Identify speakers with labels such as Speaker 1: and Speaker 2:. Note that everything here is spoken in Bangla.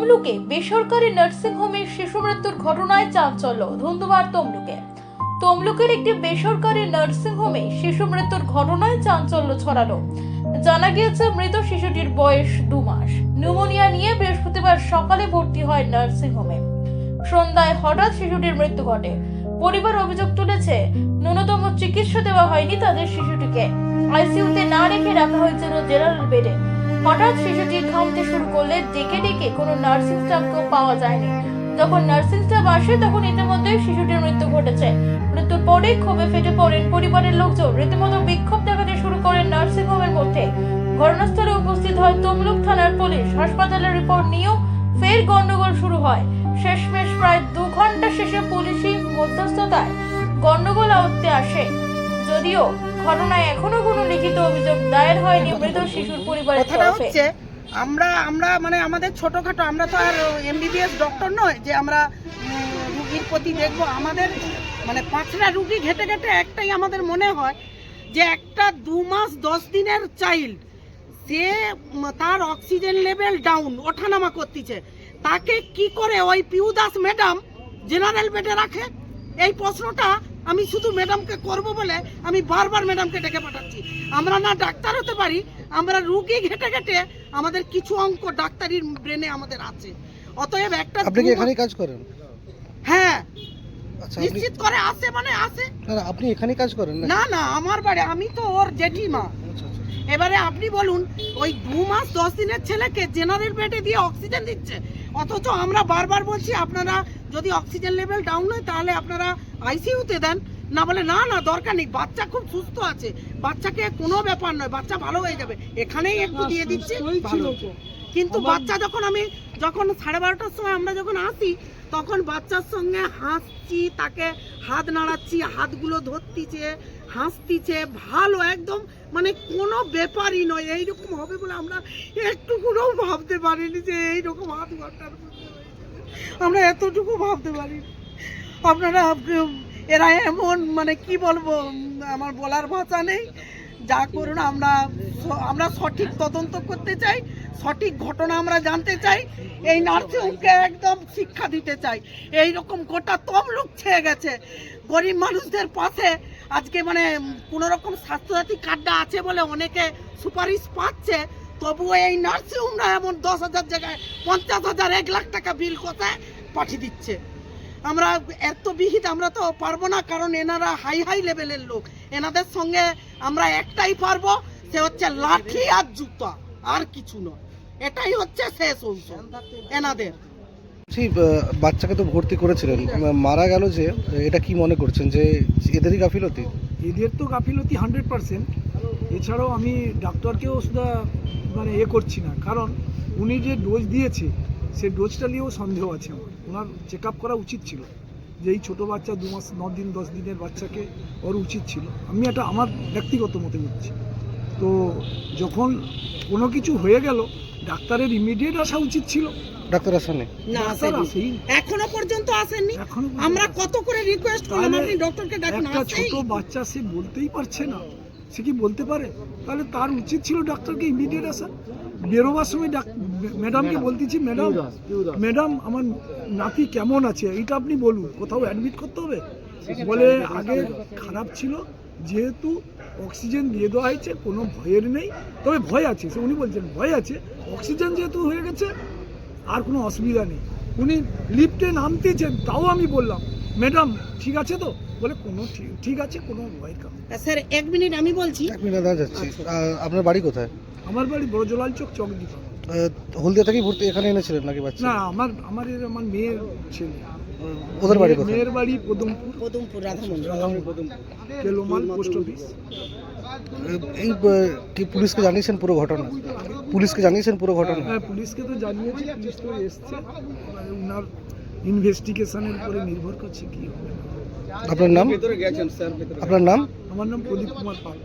Speaker 1: তমলুকে বেসরকারি নার্সিং হোমে শিশু মৃত্যুর ঘটনায় চাঞ্চল্য। ধুন্ধুমার তমলুকের একটি বেসরকারি নার্সিং হোমে শিশু মৃত্যুর ঘটনায় চাঞ্চল্য ছড়ালো। জানা গিয়েছে মৃত শিশুটির বয়স 2 মাস। নিউমোনিয়া নিয়ে বৃহস্পতিবার সকালে ভর্তি হয় নার্সিং হোমে। সন্ধ্যায় হঠাৎ শিশুটির মৃত্যু ঘটে। পরিবার অভিযোগ তুলেছে, ন্যূনতম চিকিৎসা দেওয়া হয়নি তাদের শিশুটিকে। আইসিইউতে না রেখে রাখা হয়েছিল জেনারেল বেডে। হঠাৎ শিশুটি ঘামতে শুরু করলে ডেকে ডেকে কোনো নার্সিং স্টাফকেও পাওয়া যায়নি। যখন নার্সিং স্টাফ আসে তখন ইতিমধ্যেই শিশুটির মৃত্যু ঘটেছে। মৃত্যুর পরেই ক্ষোভে ফেটে পড়েন পরিবারের লোকজন। রীতিমতো বিক্ষোভ দেখাতে শুরু করেন নার্সিং হোমের মধ্যে। ঘটনাস্থলে উপস্থিত হয় তমলুক থানার পুলিশ। হাসপাতালের রিপোর্ট নিয়েও ফের গন্ডগোল শুরু হয়। শেষমেশ প্রায় 2 ঘন্টা শেষে পুলিশি মধ্যস্থতায় গন্ডগোল আয়ত্তে আসে। যদিও ঘটনায় এখনো কোনো লিখিত অভিযোগ দায়ের হয়নি মৃত শিশুর পরিবারের তরফে।
Speaker 2: আমরা মানে আমাদের ছোটখাটো, আমরা তো আর এমবিবিএস ডক্টর নয় যে আমরা রুগীর প্রতি দেখবো। আমাদের মানে 5টা রুগী ঘেটে ঘেটে একটাই আমাদের মনে হয় যে একটা 2 মাস 10 দিনের চাইল্ড, সে তার অক্সিজেন লেভেল ডাউন, ওঠানামা করতেছে, তাকে কি করে ওই পিউ দাস ম্যাডাম জেনারেল বেডে রাখে? এই প্রশ্নটা আমি শুধু ম্যাডামকে করব বলে আমি বারবার ম্যাডামকে ডেকে পাঠাচ্ছি। আমরা না ডাক্তার হতে পারি, আমরা রুগী ঘেটে ঘেটে আমাদের কিছু অঙ্ক ডাক্তারির ব্রেনে আমাদের আছে। অতএব একটা
Speaker 3: আপনি কি এখানে কাজ করেন?
Speaker 2: হ্যাঁ,
Speaker 3: আচ্ছা,
Speaker 2: নিশ্চিত করে আসে মানে আসে।
Speaker 3: না আপনি এখানে কাজ করেন না?
Speaker 2: না না, আমার বাড়ি, আমি তো ওর জেঠিমা। এবারে আপনি বলুন, ওই 2 মাস 10 দিনের ছেলেকে জেনারেল বেডে দিয়ে অক্সিজেন দিচ্ছে, অথচ আমরা বারবার বলছি আপনারা যদি অক্সিজেন লেভেল ডাউন হয় তাহলে আপনারা আইসিইউতে দেন। না বলে না না দরকার নেই, বাচ্চা খুব সুস্থ আছে, বাচ্চাকে কোনো ব্যাপার নয়, বাচ্চা ভালো হয়ে যাবে, এখানেই একটু দিয়ে দিচ্ছি। কিন্তু বাচ্চা যখন 12:30টার সময় আমরা যখন আসি তখন বাচ্চার সঙ্গে হাসছি, তাকে হাত নাড়াচ্ছি, হাতগুলো ধরতিছে, হাসতিছে, ভালো একদম, মানে কোনো ব্যাপারই নয়। এইরকম হবে বলে আমরা একটুকুও ভাবতে পারিনি যে এইরকম আধ ঘন্টার মধ্যে আমরা এতটুকু ভাবতে পারিনি। আপনারা এরা এমন, মানে কি বলবো, আমার বলার ভাষা নেই। যা করুন, আমরা সঠিক তদন্ত করতে চাই, সঠিক ঘটনা আমরা জানতে চাই, এই নার্সিংহোমকে একদম শিক্ষা দিতে চাই। এই রকম গোটা তমলুক ছেয়ে গেছে গরিব মানুষদের পাশে। আজকে মানে কোনো রকম স্বাস্থ্যসাথী কার্ডটা আছে বলে অনেকে সুপারিশ পাচ্ছে, তবুও এই নার্সিংহোমরা এমন 10,000 জায়গায় 50,000 1 লাখ টাকা বিল কোথায় পাঠিয়ে দিচ্ছে। আমরা এত বিহিত আমরা তো পারবো না, কারণ এনারা হাই লেভেলের লোক। এনাদের সঙ্গে আমরা একটাই পারবো, সে হচ্ছে লাঠি আর জুতা, আর কিছু নয়। এটাই হচ্ছে শেষ ঔষধ এনাদের।
Speaker 3: সেই বাচ্চাকে তো ভর্তি করেছিলেন, মারা গেল যে, এটা কি মনে করছেন যে এদেরই গাফিলতি?
Speaker 4: এদের তো গাফিলতি 100%। এছাড়াও আমি ডাক্তারকেও শুধু মানে করছি না, কারণ উনি যে ডোজ দিয়েছে সে ডোজটা নিয়েও সন্দেহ আছে আমার। ওনার চেক আপ করা উচিত ছিল, যে এই ছোটো বাচ্চা 2 মাস 9 দিন 10 দিনের বাচ্চাকে ওর উচিত ছিল। আমি এটা আমার ব্যক্তিগত মতে বলছি। তো যখন কোনো কিছু হয়ে গেল, ডাক্তারের ইমিডিয়েট আসা উচিত ছিল।
Speaker 3: ডাক্তার আসেনি?
Speaker 2: না, এখনো পর্যন্ত আসেননি। আমরা কত করে রিকোয়েস্ট করলাম, আপনি ডক্টরকে ডাকুন।
Speaker 4: একটা ছোট বাচ্চা, সে বলতেই পারছে না, সে কি বলতে পারে? তাহলে তার উচিত ছিল ডাক্তারকে ইমিডিয়েট আসা। বেরোবার সময় ম্যাডামকে বলতেছি, ম্যাডাম আমার নাতি কেমন আছে, এইটা আপনি বলুন, কোথাও অ্যাডমিট করতে হবে? বলে আগে খারাপ ছিল, যেহেতু অক্সিজেন দিয়ে দেওয়া হয়েছে কোনো ভয়ের নেই, তবে ভয় আছে, সে উনি বলছেন ভয় আছে, অক্সিজেন যেহেতু হয়ে গেছে আর কোনো অসুবিধা নেই। উনি লিফটে নামতেছেন, তাও আমি বললাম ম্যাডাম ঠিক আছে তো? বলে কোনো ঠিক আছে, কোনো ভয়ের কারণ।
Speaker 2: স্যার 1 মিনিট আমি বলছি।
Speaker 3: 1 মিনিট দাঁড়া যাচ্ছি। আপনার বাড়ি কোথায়?
Speaker 4: আমার বাড়ি বড়জলাল চকদ্বীপ।
Speaker 3: হলদিয়া থেকেই ভর্তি এখানে এনেছিলেন নাকি বাচ্চা?
Speaker 4: না, আমার মেয়ের ছেলে।
Speaker 3: ওদের বাড়ি কোথায়?
Speaker 4: মেয়ের বাড়ি পদমপুর রাধামন্দির কেলোমাল পোস্ট অফিস।
Speaker 3: এই কি পুলিশকে জানিয়েছেন পুরো ঘটনা? হ্যাঁ,
Speaker 4: পুলিশকে তো জানিয়েছি, পুলিশ তো এসছে, ওনার ইনভেস্টিগেশনের উপরে নির্ভর করছে কি হবে।
Speaker 3: আপনার নাম?
Speaker 4: আমার নাম প্রদীপ কুমার পাল।